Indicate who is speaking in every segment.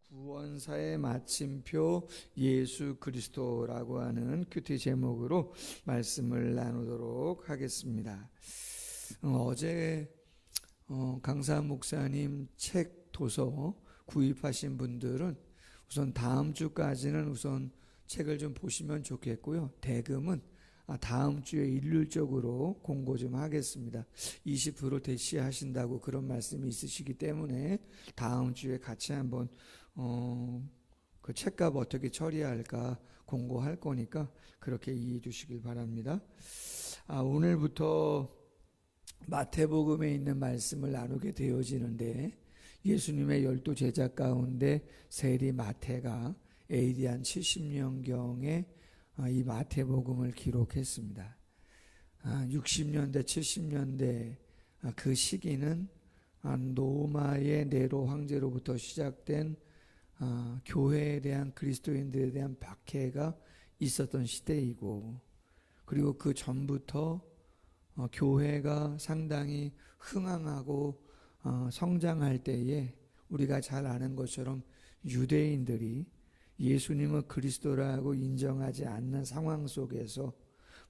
Speaker 1: 구원사의 마침표 예수 그리스도라고 하는 큐티 제목으로 말씀을 나누도록 하겠습니다. 어제 강사 목사님 책 도서 구입하신 분들은 우선 다음 주까지는 우선 책을 좀 보시면 좋겠고요. 대금은 다음 주에 일률적으로 공고 좀 하겠습니다. 20% 대시하신다고 그런 말씀이 있으시기 때문에 다음 주에 같이 한번 그 책값 어떻게 처리할까 공고할 거니까 그렇게 이해해 주시길 바랍니다. 오늘부터 마태복음에 있는 말씀을 나누게 되어지는데 예수님의 12 제자 가운데 세리 마태가 AD 한 70년경에 이 마태복음을 기록했습니다. 60년대 70년대 그 시기는 로마의 네로 황제로부터 시작된 교회에 대한 그리스도인들에 대한 박해가 있었던 시대이고, 그리고 그 전부터 교회가 상당히 흥황하고 성장할 때에 우리가 잘 아는 것처럼 유대인들이 예수님을 그리스도라고 인정하지 않는 상황 속에서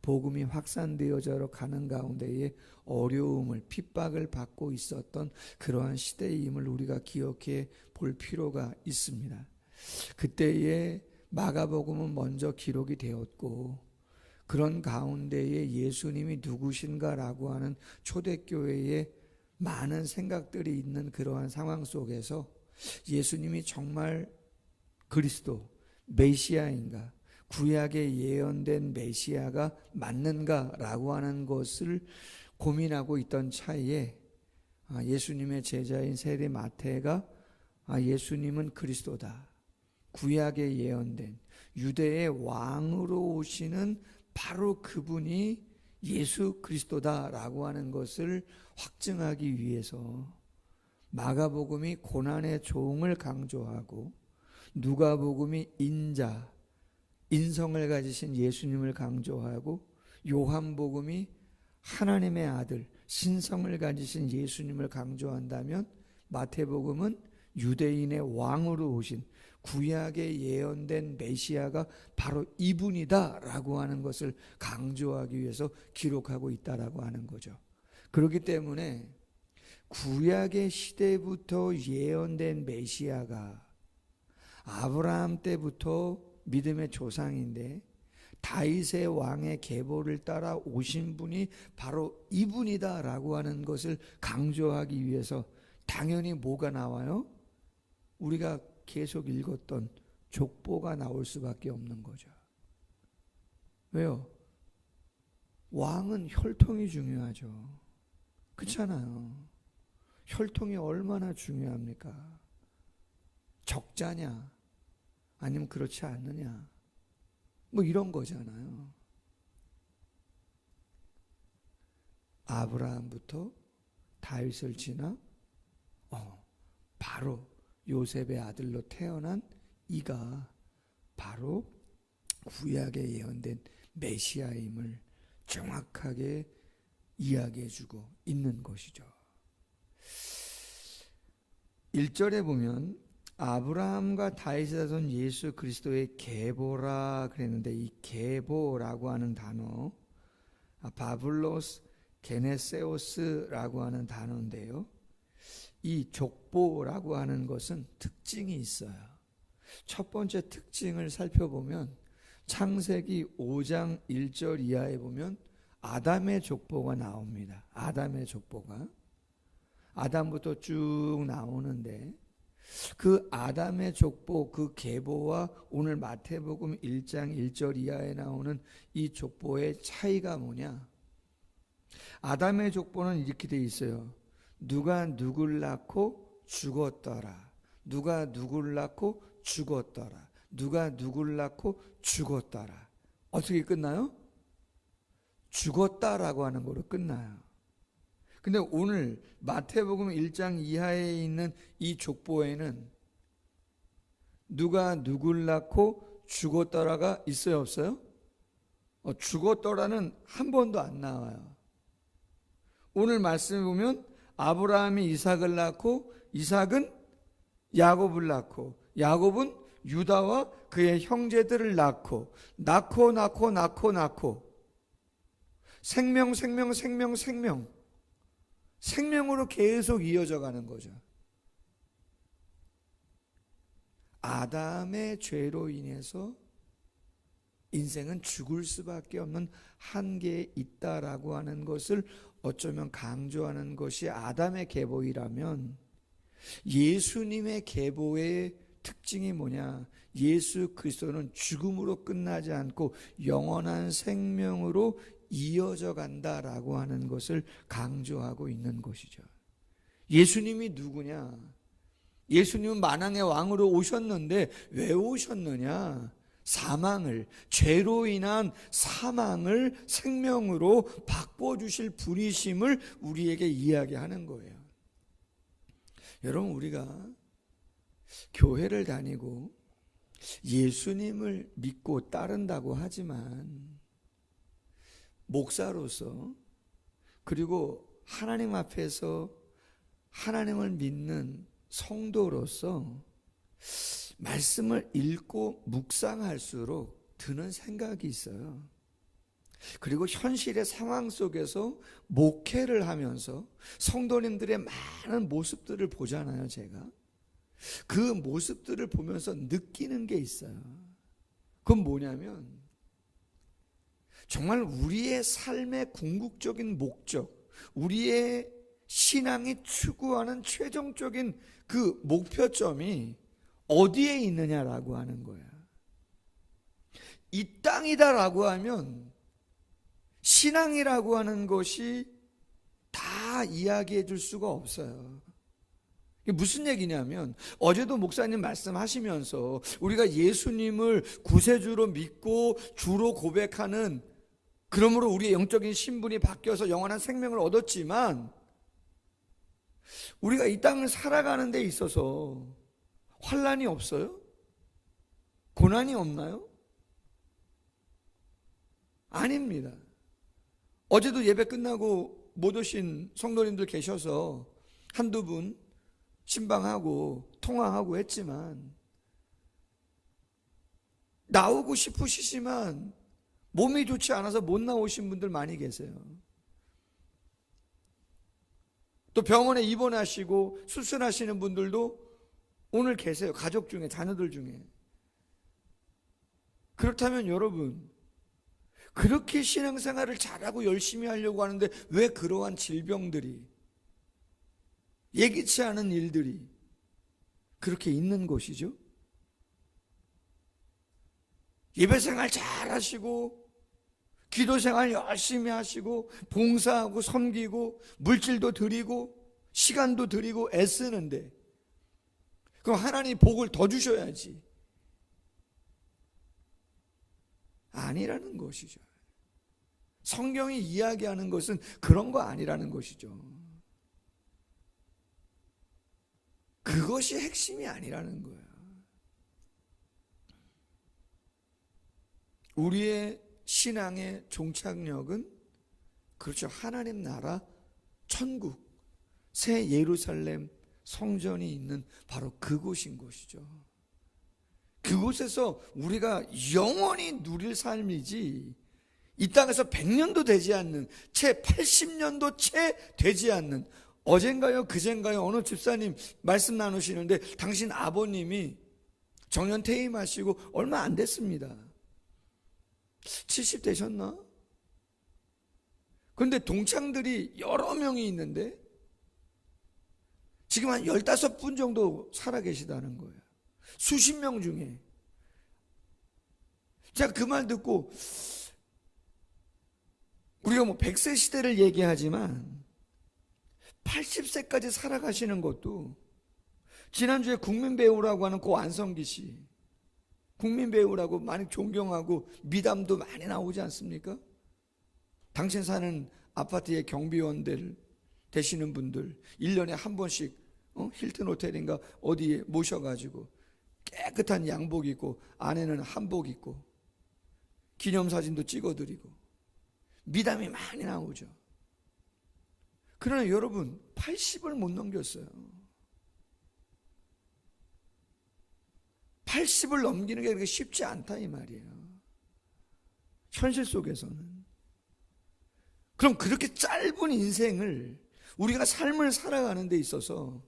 Speaker 1: 복음이 확산되어져 가는 가운데에 어려움을, 핍박을 받고 있었던 그러한 시대임을 우리가 기억해 볼 필요가 있습니다. 그때에 마가복음은 먼저 기록이 되었고, 그런 가운데에 예수님이 누구신가라고 하는 초대교회에 많은 생각들이 있는 그러한 상황 속에서 예수님이 정말 그리스도, 메시아인가, 구약에 예언된 메시아가 맞는가라고 하는 것을 고민하고 있던 차이에 예수님의 제자인 세리 마태가 예수님은 그리스도다, 구약에 예언된 유대의 왕으로 오시는 바로 그분이 예수 그리스도다라고 하는 것을 확증하기 위해서 마가복음이 고난의 종을 강조하고 누가복음이 인자, 인성을 가지신 예수님을 강조하고 요한복음이 하나님의 아들, 신성을 가지신 예수님을 강조한다면 마태복음은 유대인의 왕으로 오신 구약에 예언된 메시아가 바로 이분이다 라고 하는 것을 강조하기 위해서 기록하고 있다라고 하는 거죠. 그렇기 때문에 구약의 시대부터 예언된 메시아가 아브라함 때부터 믿음의 조상인데 다윗의 왕의 계보를 따라 오신 분이 바로 이분이다 라고 하는 것을 강조하기 위해서 당연히 뭐가 나와요? 우리가 계속 읽었던 족보가 나올 수밖에 없는 거죠. 왜요? 왕은 혈통이 중요하죠. 그렇잖아요. 혈통이 얼마나 중요합니까? 적자냐 아니면 그렇지 않느냐, 뭐 이런 거잖아요. 아브라함부터 다윗을 지나 바로 요셉의 아들로 태어난 이가 바로 구약에 예언된 메시아임을 정확하게 이야기해주고 있는 것이죠. 1절에 보면 아브라함과 다윗의 자손 예수 그리스도의 계보라 그랬는데, 이 계보라고 하는 단어 바블로스 게네세오스라고 하는 단어인데요, 이 족보라고 하는 것은 특징이 있어요. 첫 번째 특징을 살펴보면 창세기 5장 1절 이하에 보면 아담의 족보가 나옵니다. 아담의 족보가 아담부터 쭉 나오는데, 그 아담의 족보, 그 계보와 오늘 마태복음 1장 1절 이하에 나오는 이 족보의 차이가 뭐냐? 아담의 족보는 이렇게 돼 있어요. 누가 누굴 낳고 죽었더라, 누가 누굴 낳고 죽었더라, 누가 누굴 낳고 죽었더라. 어떻게 끝나요? 죽었다라고 하는 거로 끝나요. 근데 오늘 마태복음 1장 이하에 있는 이 족보에는 누가 누굴 낳고 죽었더라가 있어요, 없어요? 죽었더라는 한 번도 안 나와요. 오늘 말씀에 보면 아브라함이 이삭을 낳고 이삭은 야곱을 낳고 야곱은 유다와 그의 형제들을 낳고 생명으로 계속 이어져 가는 거죠. 아담의 죄로 인해서 인생은 죽을 수밖에 없는 한계에 있다라고 하는 것을 어쩌면 강조하는 것이 아담의 계보이라면, 예수님의 계보의 특징이 뭐냐? 예수 그리스도는 죽음으로 끝나지 않고 영원한 생명으로 이어져 간다라고 하는 것을 강조하고 있는 것이죠. 예수님이 누구냐? 예수님은 만왕의 왕으로 오셨는데 왜 오셨느냐? 사망을, 죄로 인한 사망을 생명으로 바꿔주실 분이심을 우리에게 이야기하는 거예요. 여러분, 우리가 교회를 다니고 예수님을 믿고 따른다고 하지만 목사로서, 그리고 하나님 앞에서 하나님을 믿는 성도로서 말씀을 읽고 묵상할수록 드는 생각이 있어요. 그리고 현실의 상황 속에서 목회를 하면서 성도님들의 많은 모습들을 보잖아요. 제가 그 모습들을 보면서 느끼는 게 있어요. 그건 뭐냐면, 정말 우리의 삶의 궁극적인 목적, 우리의 신앙이 추구하는 최종적인 그 목표점이 어디에 있느냐라고 하는 거야. 이 땅이다라고 하면 신앙이라고 하는 것이 다 이야기해 줄 수가 없어요. 이게 무슨 얘기냐면, 어제도 목사님 말씀하시면서 우리가 예수님을 구세주로 믿고 주로 고백하는, 그러므로 우리의 영적인 신분이 바뀌어서 영원한 생명을 얻었지만, 우리가 이 땅을 살아가는 데 있어서 환난이 없어요? 고난이 없나요? 아닙니다. 어제도 예배 끝나고 못 오신 성도님들 계셔서 한두 분 신방하고 통화하고 했지만, 나오고 싶으시지만 몸이 좋지 않아서 못 나오신 분들 많이 계세요. 또 병원에 입원하시고 수술하시는 분들도 오늘 계세요. 가족 중에, 자녀들 중에. 그렇다면 여러분, 그렇게 신앙생활을 잘하고 열심히 하려고 하는데 왜 그러한 질병들이, 예기치 않은 일들이 그렇게 있는 것이죠? 예배생활 잘 하시고 기도생활 열심히 하시고 봉사하고 섬기고 물질도 드리고 시간도 드리고 애쓰는데, 그럼 하나님 복을 더 주셔야지. 아니라는 것이죠. 성경이 이야기하는 것은 그런 거 아니라는 것이죠. 그것이 핵심이 아니라는 거예요. 우리의 신앙의 종착역은, 그렇죠, 하나님 나라, 천국, 새 예루살렘 성전이 있는 바로 그곳인 것이죠. 그곳에서 우리가 영원히 누릴 삶이지, 이 땅에서 100년도 되지 않는, 채 80년도 채 되지 않는, 어젠가요 그젠가요 어느 집사님 말씀 나누시는데 당신 아버님이 정년 퇴임하시고 얼마 안 됐습니다. 70 되셨나? 그런데 동창들이 여러 명이 있는데 지금 한 15분 정도 살아 계시다는 거예요. 수십 명 중에. 제가 그 말 듣고, 우리가 뭐 100세 시대를 얘기하지만 80세까지 살아가시는 것도, 지난주에 국민배우라고 하는 고 안성기 씨, 국민배우라고 많이 존경하고 미담도 많이 나오지 않습니까? 당신 사는 아파트의 경비원들 되시는 분들 1년에 한 번씩 힐튼 호텔인가 어디에 모셔가지고 깨끗한 양복 입고 아내는 한복 입고 기념사진도 찍어드리고 미담이 많이 나오죠. 그러나 여러분, 80을 못 넘겼어요. 80을 넘기는 게 그렇게 쉽지 않다 이 말이에요. 현실 속에서는. 그럼 그렇게 짧은 인생을 우리가 삶을 살아가는 데 있어서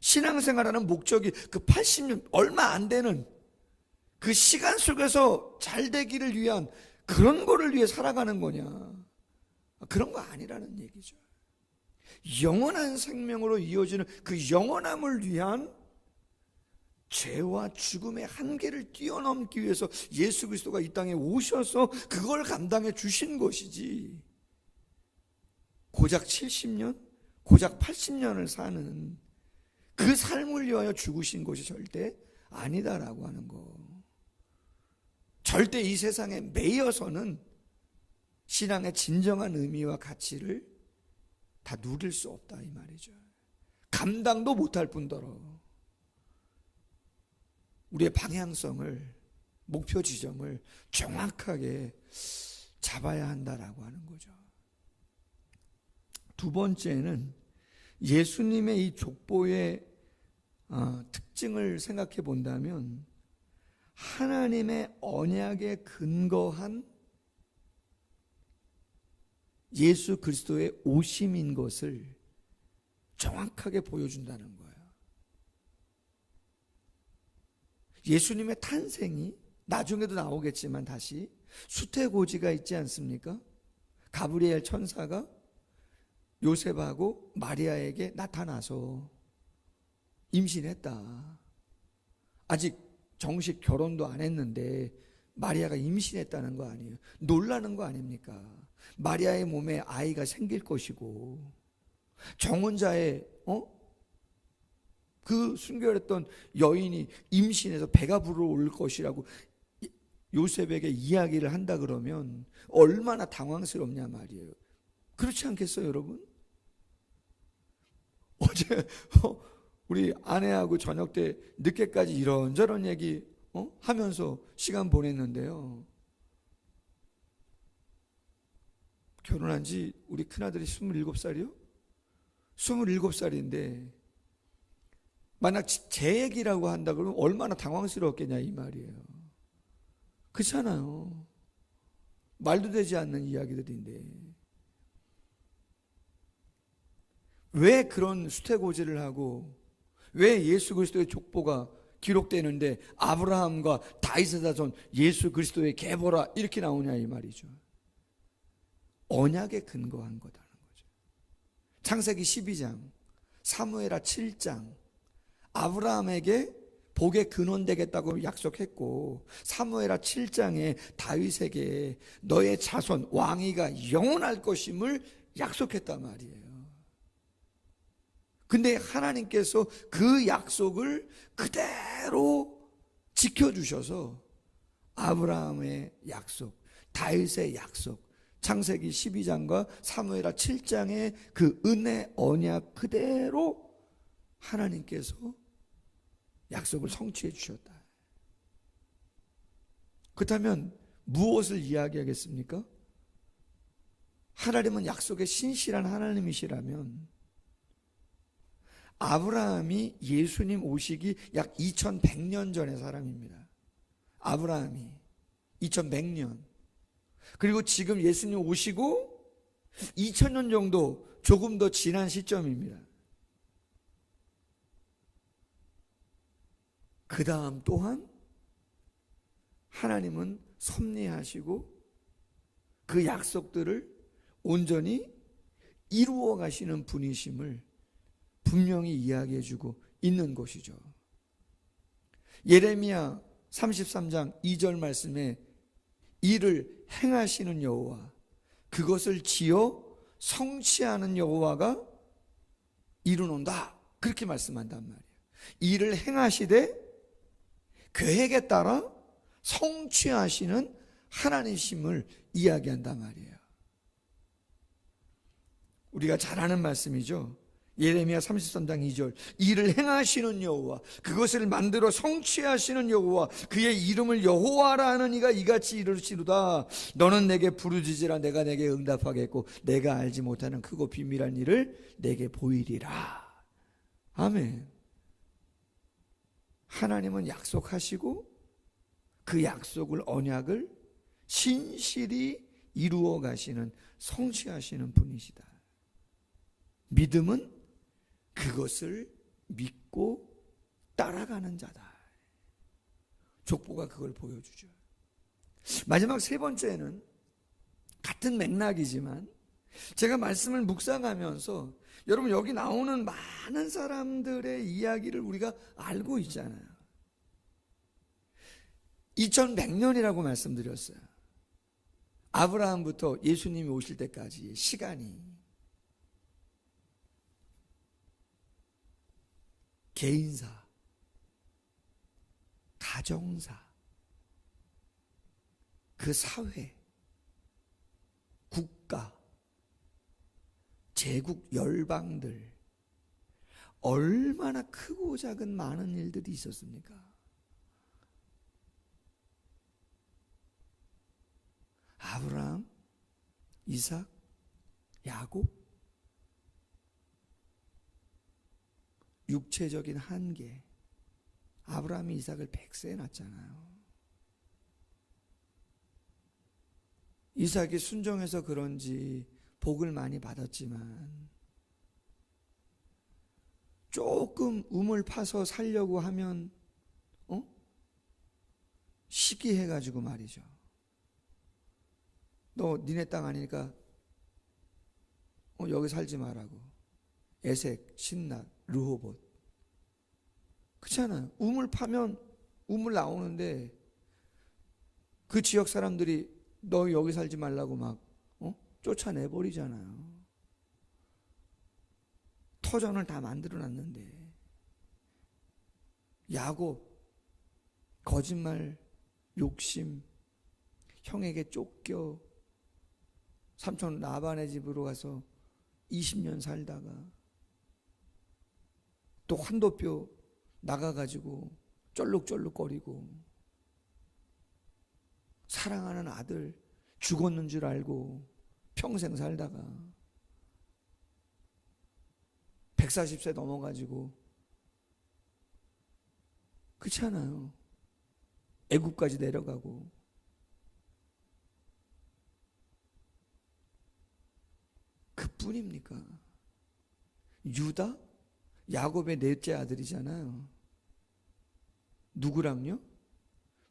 Speaker 1: 신앙생활하는 목적이 그 80년 얼마 안 되는 그 시간 속에서 잘 되기를 위한 그런 거를 위해 살아가는 거냐? 그런 거 아니라는 얘기죠. 영원한 생명으로 이어지는 그 영원함을 위한 죄와 죽음의 한계를 뛰어넘기 위해서 예수 그리스도가 이 땅에 오셔서 그걸 감당해 주신 것이지, 고작 70년, 고작 80년을 사는 그 삶을 위하여 죽으신 것이 절대 아니다라고 하는 거. 절대 이 세상에 매여서는 신앙의 진정한 의미와 가치를 다 누릴 수 없다 이 말이죠. 감당도 못할 뿐더러 우리의 방향성을, 목표 지점을 정확하게 잡아야 한다라고 하는 거죠. 두 번째는 예수님의 이 족보의 특징을 생각해 본다면 하나님의 언약에 근거한 예수 그리스도의 오심인 것을 정확하게 보여준다는 거예요. 예수님의 탄생이 나중에도 나오겠지만 다시 수태고지가 있지 않습니까? 가브리엘 천사가 요셉하고 마리아에게 나타나서 임신했다. 아직 정식 결혼도 안 했는데 마리아가 임신했다는 거 아니에요. 놀라는 거 아닙니까? 마리아의 몸에 아이가 생길 것이고 정혼자의 그 순결했던 여인이 임신해서 배가 불어올 것이라고 요셉에게 이야기를 한다 그러면 얼마나 당황스럽냐 말이에요. 그렇지 않겠어요, 여러분? 어제 우리 아내하고 저녁 때 늦게까지 이런저런 얘기 하면서 시간 보냈는데요. 결혼한 지 우리 큰아들이 27살이요? 27살인데 만약 제 얘기라고 한다 그러면 얼마나 당황스러웠겠냐 이 말이에요. 그렇잖아요. 말도 되지 않는 이야기들인데 왜 그런 수태고지를 하고 왜 예수 그리스도의 족보가 기록되는데 아브라함과 다윗의 자손 예수 그리스도의 계보라 이렇게 나오냐 이 말이죠. 언약에 근거한 거다는 거죠. 창세기 12장, 사무엘하 7장, 아브라함에게 복의 근원 되겠다고 약속했고 사무엘하 7장에 다윗에게 너의 자손 왕위가 영원할 것임을 약속했단 말이에요. 근데 하나님께서 그 약속을 그대로 지켜주셔서 아브라함의 약속, 다윗의 약속, 창세기 12장과 사무엘하 7장의 그 은혜 언약 그대로 하나님께서 약속을 성취해 주셨다. 그렇다면 무엇을 이야기하겠습니까? 하나님은 약속의 신실한 하나님이시라면 아브라함이 예수님 오시기 약 2100년 전의 사람입니다. 아브라함이 2100년. 그리고 지금 예수님 오시고 2000년 정도 조금 더 지난 시점입니다. 그 다음 또한 하나님은 섭리하시고 그 약속들을 온전히 이루어 가시는 분이심을 분명히 이야기해 주고 있는 것이죠. 예레미야 33장 2절 말씀에 이를 행하시는 여호와, 그것을 지어 성취하는 여호와가 이루는다, 그렇게 말씀한단 말이에요. 이를 행하시되 계획에 따라 성취하시는 하나님이심을 이야기한단 말이에요. 우리가 잘 아는 말씀이죠. 예레미야 33장 2절 이를 행하시는 여호와, 그것을 만들어 성취하시는 여호와, 그의 이름을 여호와라 하는 이가 이같이 이르시로다. 너는 내게 부르짖으라 내가 내게 응답하겠고 내가 알지 못하는 크고 비밀한 일을 내게 보이리라. 아멘. 하나님은 약속하시고 그 약속을, 언약을 신실히 이루어 가시는, 성취하시는 분이시다. 믿음은 그것을 믿고 따라가는 자다. 족보가 그걸 보여주죠. 마지막 세 번째는 같은 맥락이지만 제가 말씀을 묵상하면서 여러분 여기 나오는 많은 사람들의 이야기를 우리가 알고 있잖아요. 2100년이라고 말씀드렸어요. 아브라함부터 예수님이 오실 때까지의 시간이 개인사, 가정사, 그 사회, 국가, 제국, 열방들, 얼마나 크고 작은 많은 일들이 있었습니까? 아브라함, 이삭, 야곱, 육체적인 한계. 아브라함이 이삭을 100세에 낳았잖아요. 이삭이 순종해서 그런지 복을 많이 받았지만 조금 우물 파서 살려고 하면 시기해가지고 말이죠. 너 니네 땅 아니니까 여기 살지 말라고. 에색, 신낫, 르호봇. 그렇잖아요. 우물 파면 우물 나오는데 그 지역 사람들이 너 여기 살지 말라고 막 쫓아내버리잖아요. 터전을 다 만들어놨는데. 야곱, 거짓말, 욕심, 형에게 쫓겨 삼촌 라반의 집으로 가서 20년 살다가 또 환도뼈 나가가지고 쩔룩쩔룩거리고 사랑하는 아들 죽었는 줄 알고 평생 살다가 140세 넘어가지고 그렇지 않아요? 애국까지 내려가고 그뿐입니까? 유다? 야곱의 넷째 아들이잖아요. 누구랑요?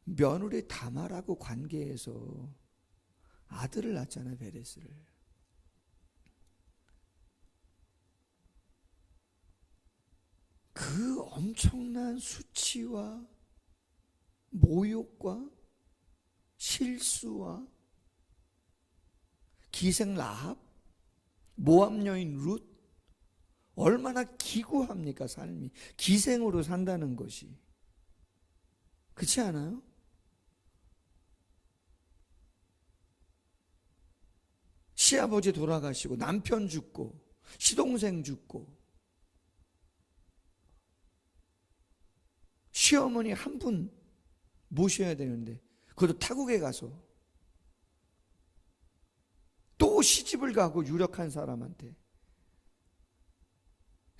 Speaker 1: 며느리 다말하고 관계해서 아들을 낳았잖아요. 베레스를. 그 엄청난 수치와 모욕과 실수와 기생 라합, 모압 여인 룻, 얼마나 기구합니까? 삶이 기생으로 산다는 것이. 그렇지 않아요? 시아버지 돌아가시고 남편 죽고 시동생 죽고 시어머니 한 분 모셔야 되는데 그것도 타국에 가서 또 시집을 가고 유력한 사람한테.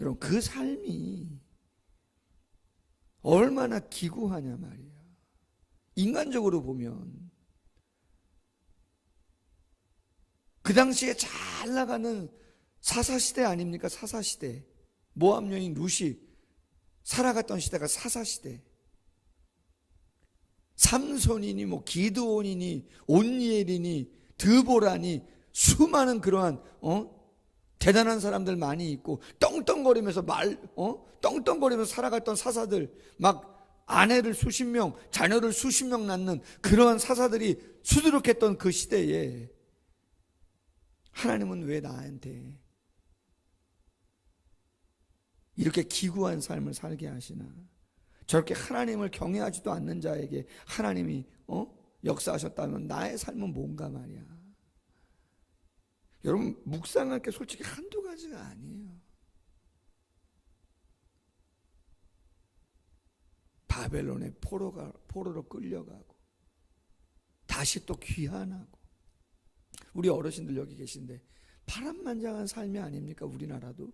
Speaker 1: 여러분 그 삶이 얼마나 기구하냐 말이야. 인간적으로 보면 그 당시에 잘 나가는 사사시대 아닙니까? 사사시대. 모압 여인 룻이 살아갔던 시대가 사사시대. 삼손이니 뭐 기드온이니 온니엘이니 드보라니 수많은 그러한 대단한 사람들 많이 있고 떵떵거리면서 떵떵거리면서 살아갔던 사사들, 막 아내를 수십 명, 자녀를 수십 명 낳는 그러한 사사들이 수두룩했던 그 시대에 하나님은 왜 나한테 이렇게 기구한 삶을 살게 하시나? 저렇게 하나님을 경외하지도 않는 자에게 하나님이 역사하셨다면 나의 삶은 뭔가 말이야. 여러분 묵상할 게 솔직히 한두 가지가 아니에요. 바벨론의 포로로 끌려가고 다시 또 귀환하고. 우리 어르신들 여기 계신데 파란만장한 삶이 아닙니까? 우리나라도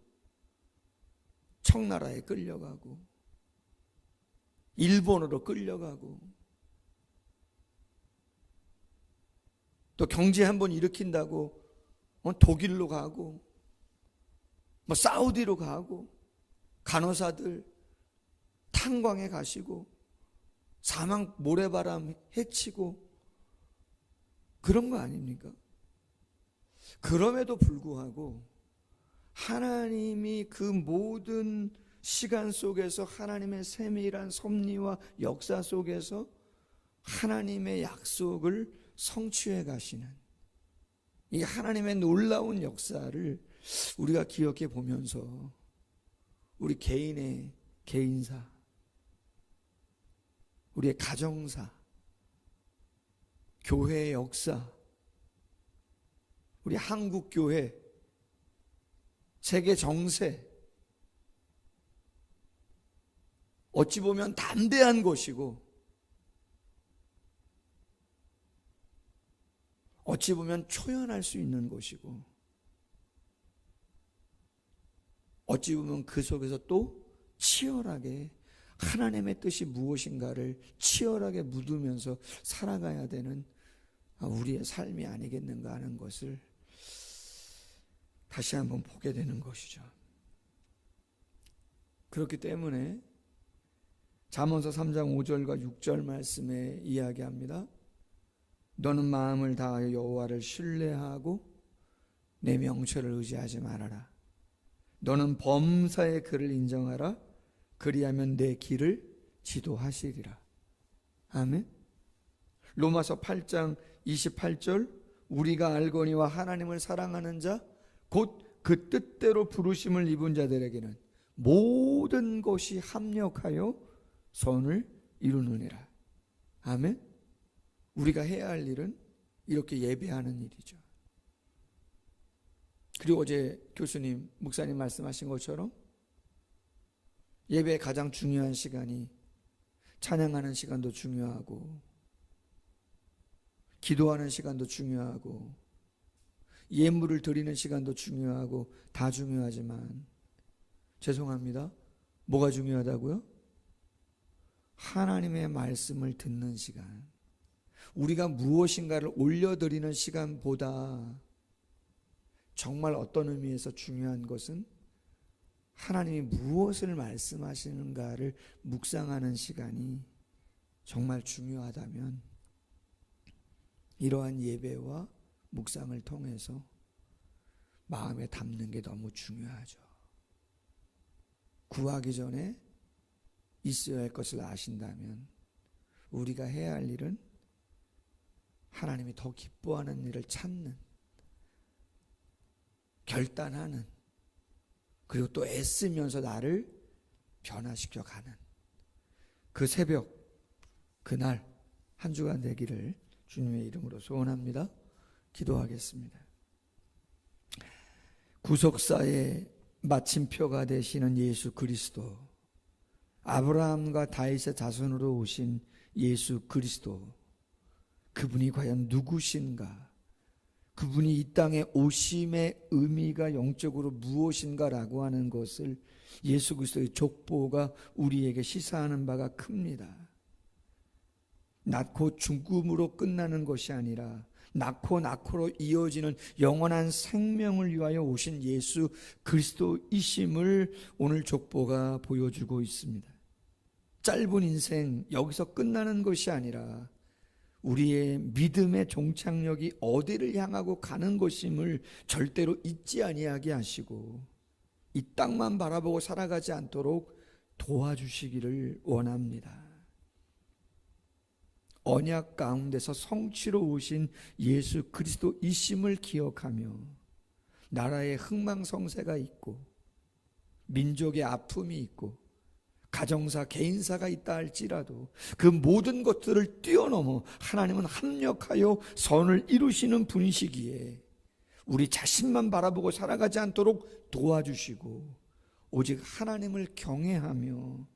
Speaker 1: 청나라에 끌려가고 일본으로 끌려가고, 또 경제 한번 일으킨다고 독일로 가고, 사우디로 가고, 간호사들 탄광에 가시고, 사막 모래바람 헤치고, 그런 거 아닙니까? 그럼에도 불구하고 하나님이 그 모든 시간 속에서 하나님의 세밀한 섭리와 역사 속에서 하나님의 약속을 성취해 가시는 이 하나님의 놀라운 역사를 우리가 기억해 보면서 우리 개인의 개인사, 우리의 가정사, 교회의 역사, 우리 한국교회, 세계 정세, 어찌 보면 담대한 것이고 어찌 보면 초연할 수 있는 것이고 어찌 보면 그 속에서 또 치열하게 하나님의 뜻이 무엇인가를 치열하게 묻으면서 살아가야 되는 우리의 삶이 아니겠는가 하는 것을 다시 한번 보게 되는 것이죠. 그렇기 때문에 잠언서 3장 5절과 6절 말씀에 이야기합니다. 너는 마음을 다하여 여호와를 신뢰하고 내 명철을 의지하지 말아라. 너는 범사의 그를 인정하라. 그리하면 내 길을 지도하시리라. 아멘. 로마서 8장 28절 우리가 알거니와 하나님을 사랑하는 자 곧 그 뜻대로 부르심을 입은 자들에게는 모든 것이 합력하여 선을 이루느니라. 아멘. 우리가 해야 할 일은 이렇게 예배하는 일이죠. 그리고 어제 교수님, 목사님 말씀하신 것처럼 예배의 가장 중요한 시간이 찬양하는 시간도 중요하고 기도하는 시간도 중요하고 예물을 드리는 시간도 중요하고 다 중요하지만 죄송합니다. 뭐가 중요하다고요? 하나님의 말씀을 듣는 시간, 우리가 무엇인가를 올려드리는 시간보다 정말 어떤 의미에서 중요한 것은 하나님이 무엇을 말씀하시는가를 묵상하는 시간이 정말 중요하다면 이러한 예배와 묵상을 통해서 마음에 담는 게 너무 중요하죠. 구하기 전에 있어야 할 것을 아신다면 우리가 해야 할 일은 하나님이 더 기뻐하는 일을 찾는, 결단하는, 그리고 또 애쓰면서 나를 변화시켜 가는 그 새벽, 그날 한 주간 되기를 주님의 이름으로 소원합니다. 기도하겠습니다. 구속사의 마침표가 되시는 예수 그리스도, 아브라함과 다윗의 자손으로 오신 예수 그리스도, 그분이 과연 누구신가? 그분이 이 땅에 오심의 의미가 영적으로 무엇인가라고 하는 것을 예수 그리스도의 족보가 우리에게 시사하는 바가 큽니다. 낳고 죽음으로 끝나는 것이 아니라 낳고로 이어지는 영원한 생명을 위하여 오신 예수 그리스도이심을 오늘 족보가 보여주고 있습니다. 짧은 인생 여기서 끝나는 것이 아니라 우리의 믿음의 종착역이 어디를 향하고 가는 것임을 절대로 잊지 아니하게 하시고 이 땅만 바라보고 살아가지 않도록 도와주시기를 원합니다. 언약 가운데서 성취로 오신 예수 그리스도이심을 기억하며 나라의 흥망성쇠가 있고 민족의 아픔이 있고 가정사, 개인사가 있다 할지라도 그 모든 것들을 뛰어넘어 하나님은 합력하여 선을 이루시는 분이시기에 우리 자신만 바라보고 살아가지 않도록 도와주시고 오직 하나님을 경외하며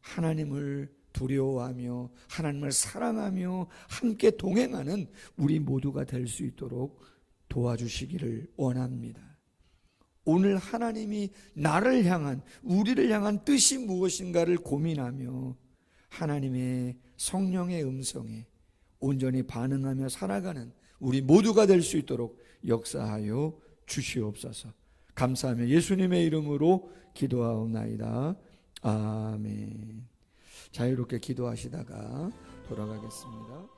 Speaker 1: 하나님을 두려워하며 하나님을 사랑하며 함께 동행하는 우리 모두가 될 수 있도록 도와주시기를 원합니다. 오늘 하나님이 나를 향한, 우리를 향한 뜻이 무엇인가를 고민하며 하나님의 성령의 음성에 온전히 반응하며 살아가는 우리 모두가 될 수 있도록 역사하여 주시옵소서. 감사하며 예수님의 이름으로 기도하옵나이다. 아멘. 자유롭게 기도하시다가 돌아가겠습니다.